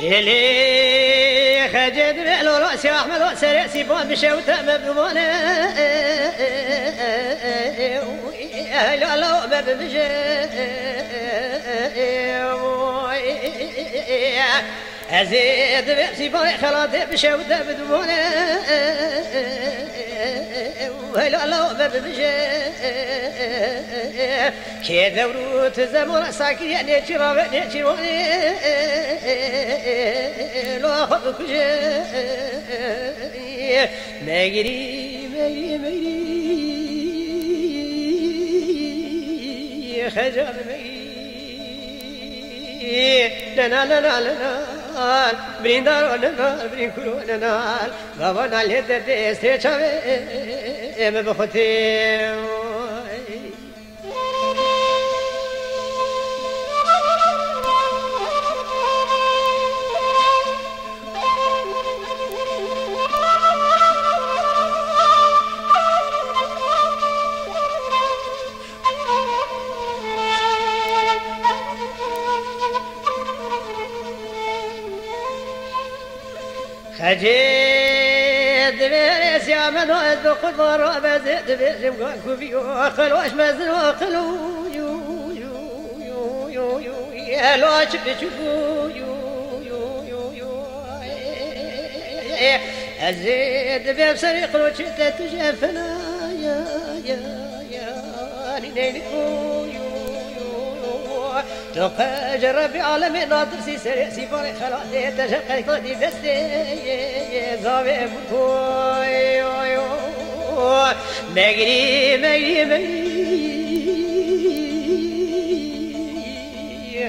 يلي خجد بلو راسي احمد وسرسي بون بشوته مبمونه لا لا ببجي أزيد بأسي باي خلاطي بشوته بدمونه لا لا ببجي كي دورو تزمر ساكي يعني تشرب تشربني لا خذك مجري مجري مجري خجل مجري لنا لنا لنا برين دارو لنا برين كرو لنا غابنا ليت دستي چاوي مبختي خجيت بيرس يا من واد بقدر وبزيد بيرم كوبيو خلوش مزن وخلو يو يو يو يو يو يا لوش بتشوفو يو يو يو يو أزيد بيبصري قلوش تتجفنا يا يا يا نينيكو تلقى جربي عالمي ناظر سي سري سي فاري خلاصي تشقي قدي بستي زاوي بكوي مجري مجري مجري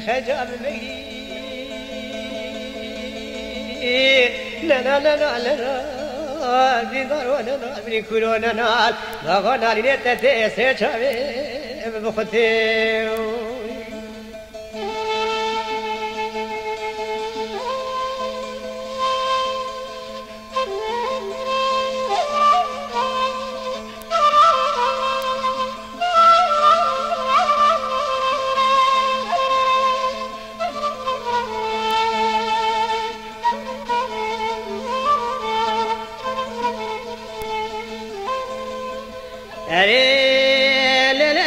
خجاب مجري لا لا لا لا لا بيدار ولا لا بني كورونا نال غانا لي تتي سيشابي بختي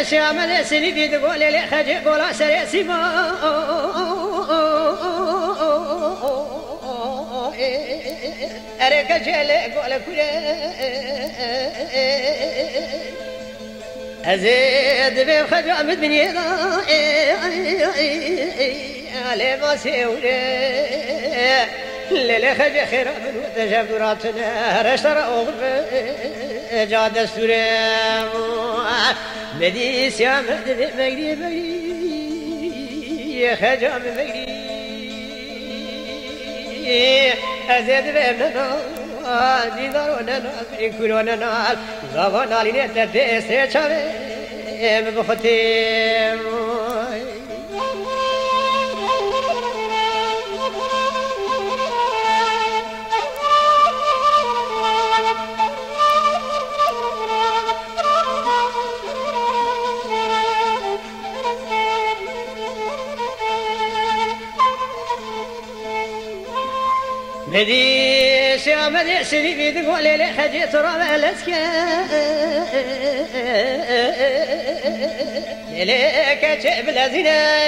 شامل سني في تقول لي خجي قولا سري سيما أريك جلي قولا كله أزيد بيم خجي أمد من يدا علي ما سيولي للي خجي خير من وتجاب دراتنا رشتر أغرب جاد السوري مديس يا مهدي مجري مجري خجام مجري أزيد بمنا ديدارنا نال كلنا نال غابنا لين تدسي شامي بختي مديش يا مديش اللي بيدقوا لي خجي ترى مالسك ليك جيب لازينا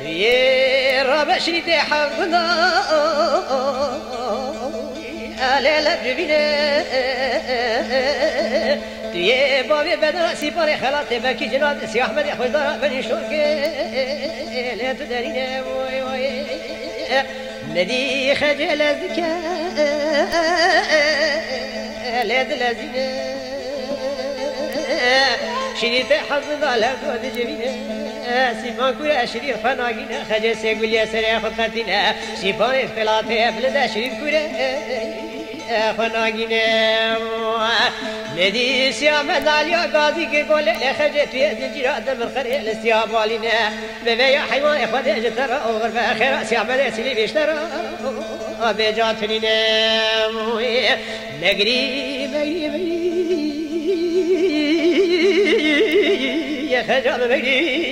يا رب شريتي حقنا على الجبينه يا بابي بدر سيباري خلاطي باكي جناد سي احمد يا خويا دار بني شوك لا تدارينا وي وي ندي خجل الذكاء لا دلازينا شريت حظنا لا دود جبينا سيفان كورا شريف فناقينا خجل سيقول يا سريع خطتنا سيفان فلاطي بلدا شريف كورا فناقينا ندي سيام داليا غازي كي قول لي خجت في الجيران من خري الاستياب والينا بيا حيوان اخوات اجترى اوغر باخر سيام لي بيشترى بيجاتنينا نغري مغري يا خجل مغري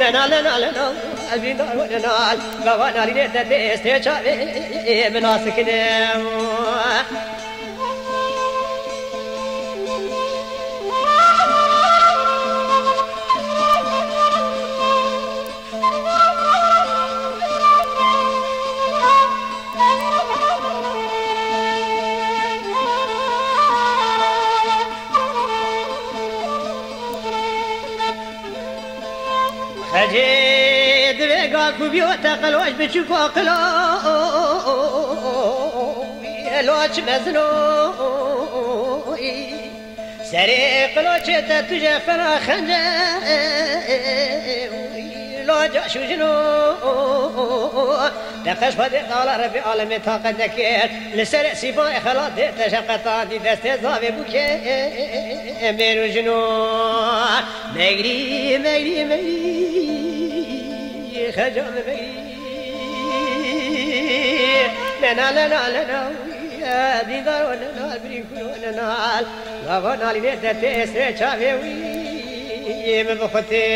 لنا لنا لنا البين لنا بوانا لي تدست شابي مناسكنا خجيد بقى كوبيوتا قلوش بتشوفو قلو لوش مزنو سري قلوش تتجا فنا خنجا لوجا شو جنو دقش فدي قال ربي عالمي طاقة نكير لسرع سيفاي خلاص تشقطان دي دستي زابي بوكي ميرو جنو مغري مغري مغري خجل مغري لنا لنا لنا يا ديدار ولنا البريكول ولنا غابنا لي دتي سري شافي مبختي